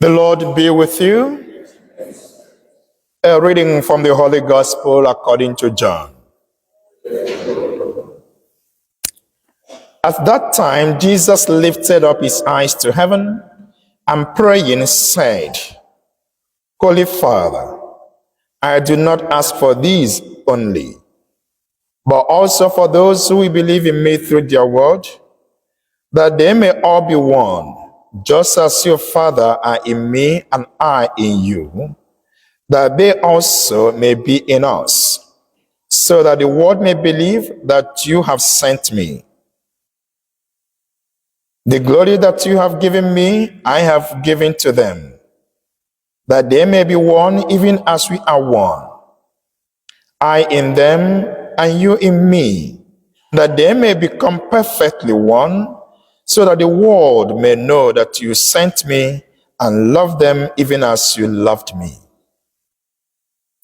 The Lord be with you. A reading from the Holy Gospel according to John. At that time, Jesus lifted up his eyes to heaven and praying said, Holy Father, I do not ask for these only, but also for those who will believe in me through their word, that they may all be one, just as your Father are in me and I in you, that they also may be in us, so that the world may believe that you have sent me. The glory that you have given me, I have given to them, that they may be one even as we are one. I in them and you in me, that they may become perfectly one, so that the world may know that you sent me and love them even as you loved me.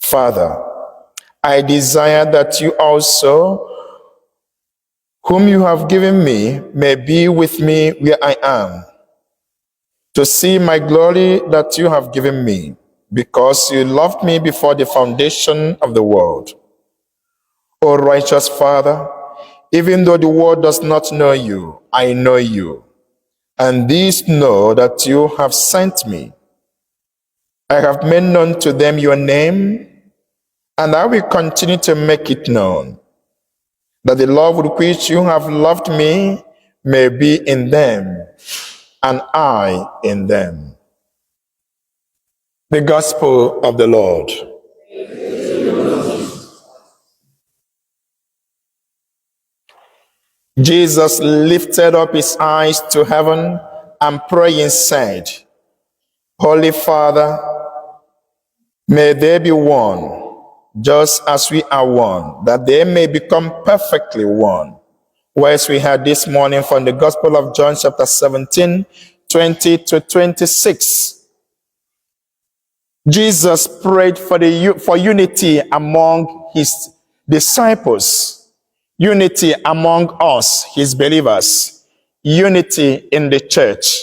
Father, I desire that you also, whom you have given me, may be with me where I am, to see my glory that you have given me, because you loved me before the foundation of the world. O righteous Father, even though the world does not know you, I know you, and these know that you have sent me. I have made known to them your name, and I will continue to make it known, that the love with which you have loved me may be in them, and I in them. The Gospel of the Lord. Jesus lifted up his eyes to heaven and praying said, Holy Father, may they be one, just as we are one, that they may become perfectly one. Whereas we had this morning from the Gospel of John chapter 17, 20 to 26. Jesus prayed for unity among his disciples, unity among us, his believers, unity in the church,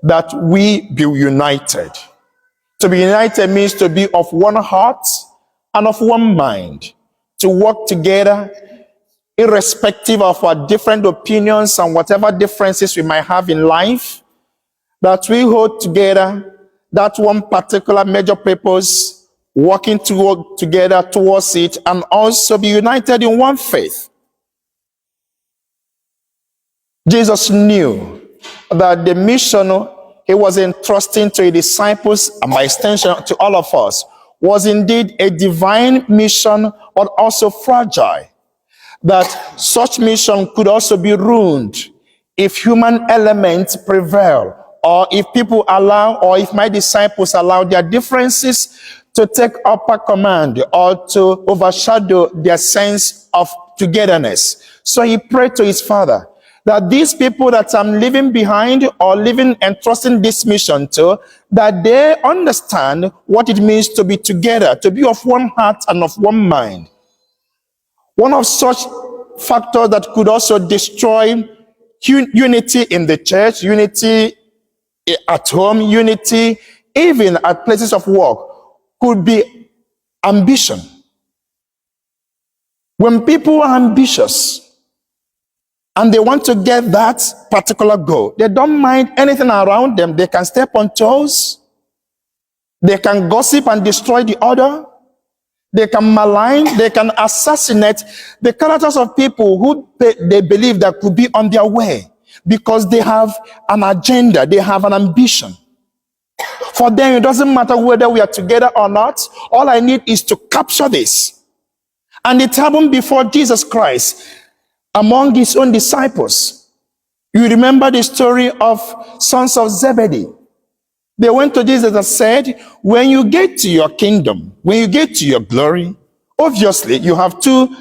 that we be united. To be united means to be of one heart and of one mind, to work together irrespective of our different opinions and whatever differences we might have in life, that we hold together that one particular major purpose, working together towards it, and also be united in one faith. Jesus knew that the mission he was entrusting to his disciples, and by extension to all of us, was indeed a divine mission, but also fragile. That such mission could also be ruined if human elements prevail, or if people allow, or if my disciples allow their differences to take upper command or to overshadow their sense of togetherness. So he prayed to his Father that these people that I'm leaving behind or leaving and trusting this mission to, that they understand what it means to be together, to be of one heart and of one mind. One of such factors that could also destroy unity in the church, unity at home, unity even at places of work, could be ambition. When people are ambitious and they want to get that particular goal, they don't mind anything around them. They can step on toes, they can gossip and destroy the other, they can malign, they can assassinate the characters of people who they believe that could be on their way, because they have an agenda, they have an ambition. For them, it doesn't matter whether we are together or not. All I need is to capture this. And it happened before Jesus Christ among his own disciples. You remember the story of sons of Zebedee. They went to Jesus and said, when you get to your kingdom, when you get to your glory, obviously you have two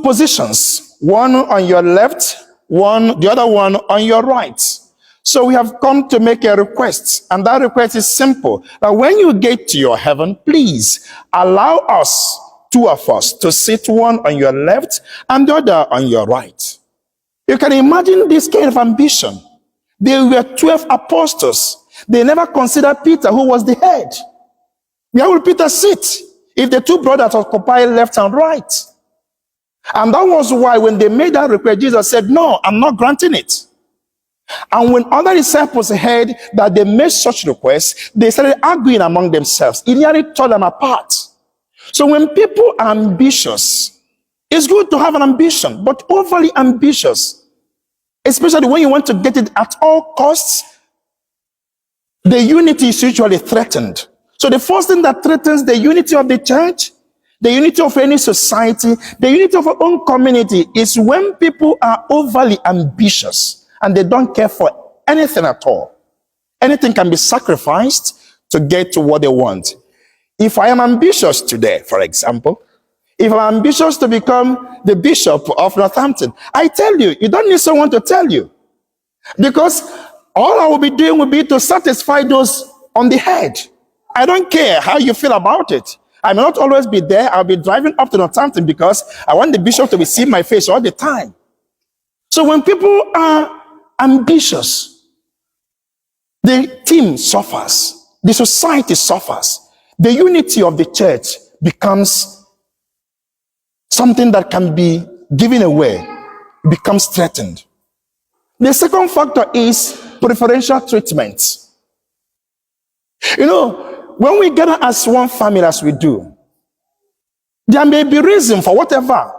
positions, one on your left, the other one on your right. So we have come to make a request, and that request is simple, that when you get to your heaven, please allow us, two of us, to sit one on your left and the other on your right. You can imagine this kind of ambition. There were 12 apostles. They never considered Peter, who was the head. Where will Peter sit if the two brothers occupy left and right? And that was why when they made that request, Jesus said, no, I'm not granting it. And when other disciples heard that they made such requests, they started arguing among themselves. It nearly tore them apart. So when people are ambitious, it's good to have an ambition, but overly ambitious, especially when you want to get it at all costs, the unity is usually threatened. So the first thing that threatens the unity of the church, the unity of any society, the unity of our own community is when people are overly ambitious and they don't care for anything at all. Anything can be sacrificed to get to what they want. If I am ambitious today, for example, if I'm ambitious to become the bishop of Northampton, I tell you, you don't need someone to tell you. Because all I will be doing will be to satisfy those on the head. I don't care how you feel about it. I may not always be there. I'll be driving up to Northampton because I want the bishop to see my face all the time. So when people are ambitious, the team suffers. The society suffers. The unity of the church becomes something that can be given away, becomes threatened. The second factor is preferential treatment. You know, when we gather as one family as we do, there may be reason for whatever.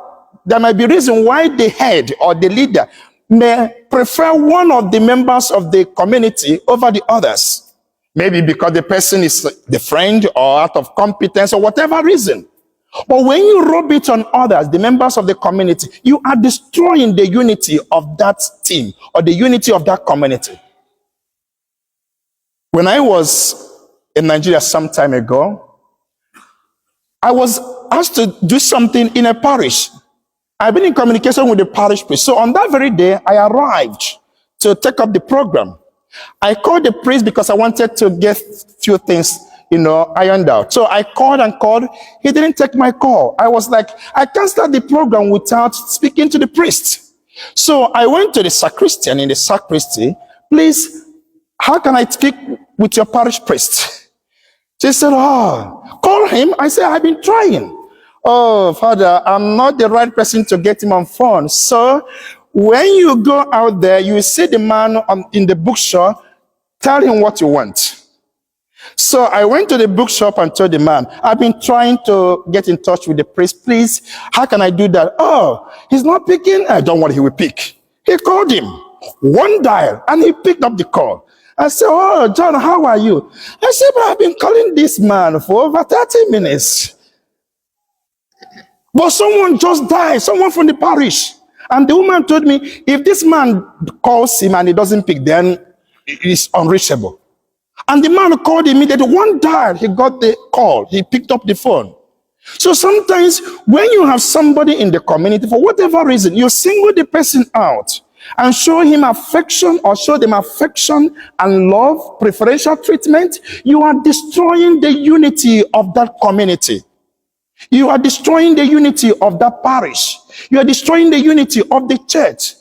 There may be reason why the head or the leader may prefer one of the members of the community over the others. Maybe because the person is the friend or out of competence or whatever reason. But when you rub it on others, the members of the community, you are destroying the unity of that team or the unity of that community. When I was in Nigeria some time ago, I was asked to do something in a parish. I've been in communication with the parish priest. So on that very day, I arrived to take up the program. I called the priest because I wanted to get a few things, ironed out. So I called and called. He didn't take my call. I was like, I can't start the program without speaking to the priest. So I went to the sacristan in the sacristy. Please, how can I speak with your parish priest? She said, call him. I said, I've been trying. Oh, Father, I'm not the right person to get him on phone. So when you go out there, you see the man in the bookshop, tell him what you want. So I went to the bookshop and told the man, I've been trying to get in touch with the priest. Please, how can I do that? Oh, he's not picking. I don't worry, he will pick. He called him. One dial, and he picked up the call. I said, oh, John, how are you? I said, but I've been calling this man for over 30 minutes. But someone just died, someone from the parish. And the woman told me, if this man calls him and he doesn't pick, then it's unreachable. And the man called immediately. One dial, he got the call. He picked up the phone. So sometimes when you have somebody in the community, for whatever reason, you single the person out and show him affection or show them affection and love, preferential treatment, you are destroying the unity of that community. You are destroying the unity of that parish. You are destroying the unity of the church.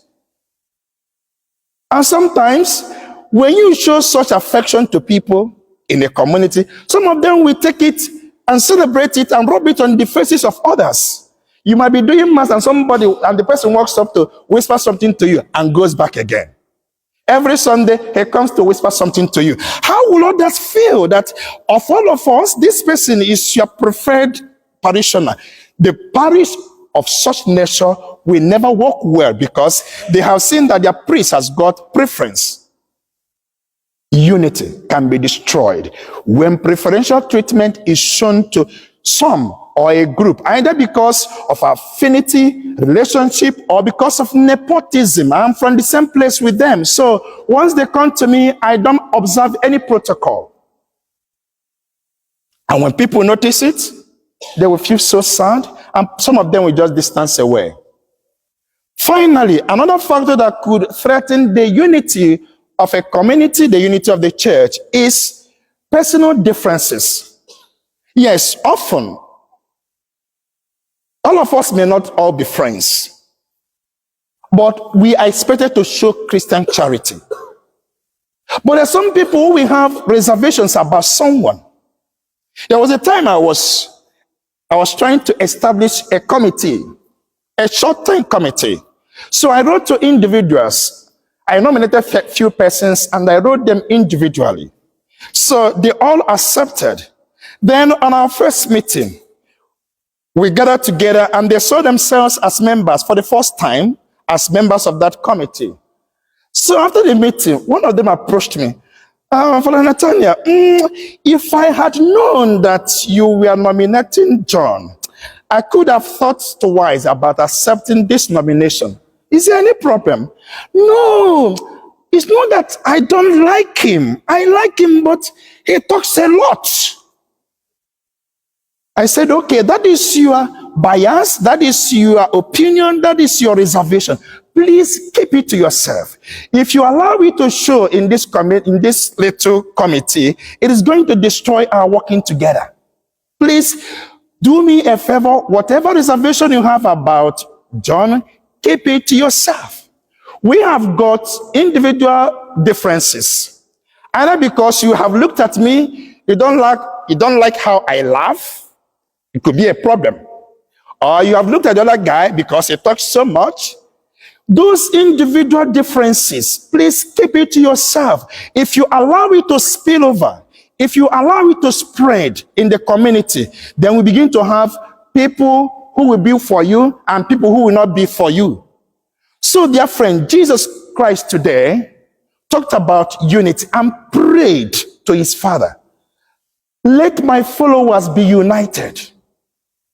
And sometimes, when you show such affection to people in a community, some of them will take it and celebrate it and rub it on the faces of others. You might be doing mass and the person walks up to whisper something to you and goes back again. Every Sunday, he comes to whisper something to you. How will others feel that of all of us, this person is your preferred parishioner? The parish of such nature will never work well because they have seen that their priest has got preference. Unity can be destroyed when preferential treatment is shown to some or a group, either because of affinity, relationship, or because of nepotism. I'm from the same place with them. So once they come to me, I don't observe any protocol. And when people notice it, they will feel so sad, and some of them will just distance away. Finally, another factor that could threaten the unity of a community, the unity of the church, is personal differences. Yes, often, all of us may not all be friends, but we are expected to show Christian charity. But there's some people who will have reservations about someone. There was a time I was trying to establish a committee, a short-term committee. So I wrote to individuals. I nominated a few persons and I wrote them individually. So they all accepted. Then on our first meeting, we gathered together and they saw themselves as members for the first time, as members of that committee. So after the meeting, one of them approached me. Father Nathaniel, if I had known that you were nominating John, I could have thought twice about accepting this nomination. Is there any problem? No, it's not that I don't like him. I like him, but he talks a lot. I said, okay, that is your bias, that is your opinion, that is your reservation. Please keep it to yourself. If you allow it to show in this little committee, it is going to destroy our working together. Please do me a favor, whatever reservation you have about John, keep it to yourself. We have got individual differences. Either because you have looked at me, you don't like how I laugh, it could be a problem. Or you have looked at the other guy because he talks so much. Those individual differences, please keep it to yourself. If you allow it to spill over, if you allow it to spread in the community, then we begin to have people who will be for you and people who will not be for you. So, dear friend, Jesus Christ today talked about unity and prayed to his Father. Let my followers be united,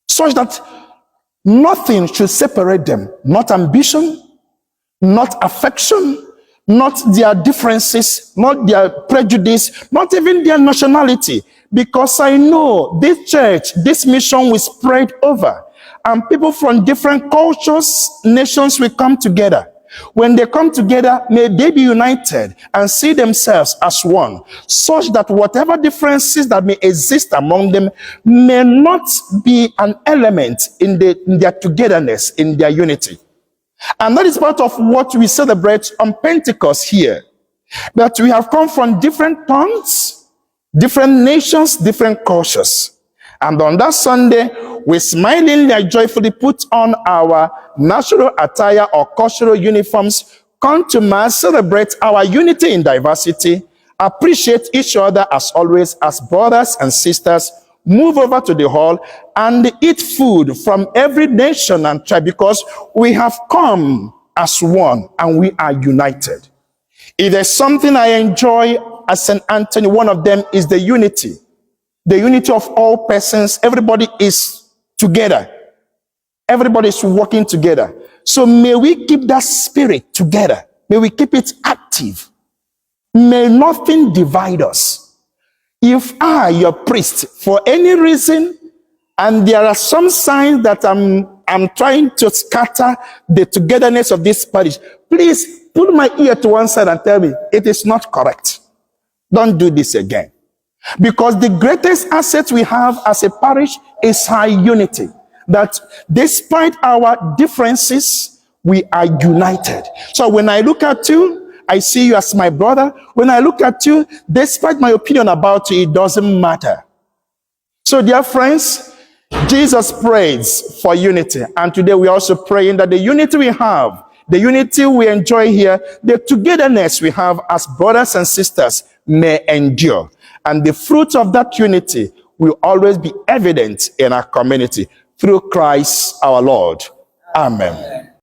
such that nothing should separate them. Not ambition, not affection, not their differences, not their prejudice, not even their nationality. Because I know this church, this mission will spread over. And people from different cultures, nations will come together. When they come together, may they be united and see themselves as one, such that whatever differences that may exist among them may not be an element in their togetherness, in their unity. And that is part of what we celebrate on Pentecost here. That we have come from different tongues, different nations, different cultures. And on that Sunday, we smilingly and joyfully put on our national attire or cultural uniforms, come to Mass, celebrate our unity in diversity, appreciate each other as always as brothers and sisters, move over to the hall and eat food from every nation and tribe, because we have come as one and we are united. If there's something I enjoy as St. Anthony, one of them is the unity. The unity of all persons. Everybody is together. Everybody is working together. So may we keep that spirit together. May we keep it active. May nothing divide us. If I, your priest, for any reason, and there are some signs that I'm trying to scatter the togetherness of this parish, please put my ear to one side and tell me it is not correct. Don't do this again. Because the greatest asset we have as a parish is our unity. That despite our differences, we are united. So when I look at you, I see you as my brother. When I look at you, despite my opinion about you, it doesn't matter. So dear friends, Jesus prays for unity. And today we are also praying that the unity we have, the unity we enjoy here, the togetherness we have as brothers and sisters may endure. And the fruit of that unity will always be evident in our community through Christ our Lord. Amen.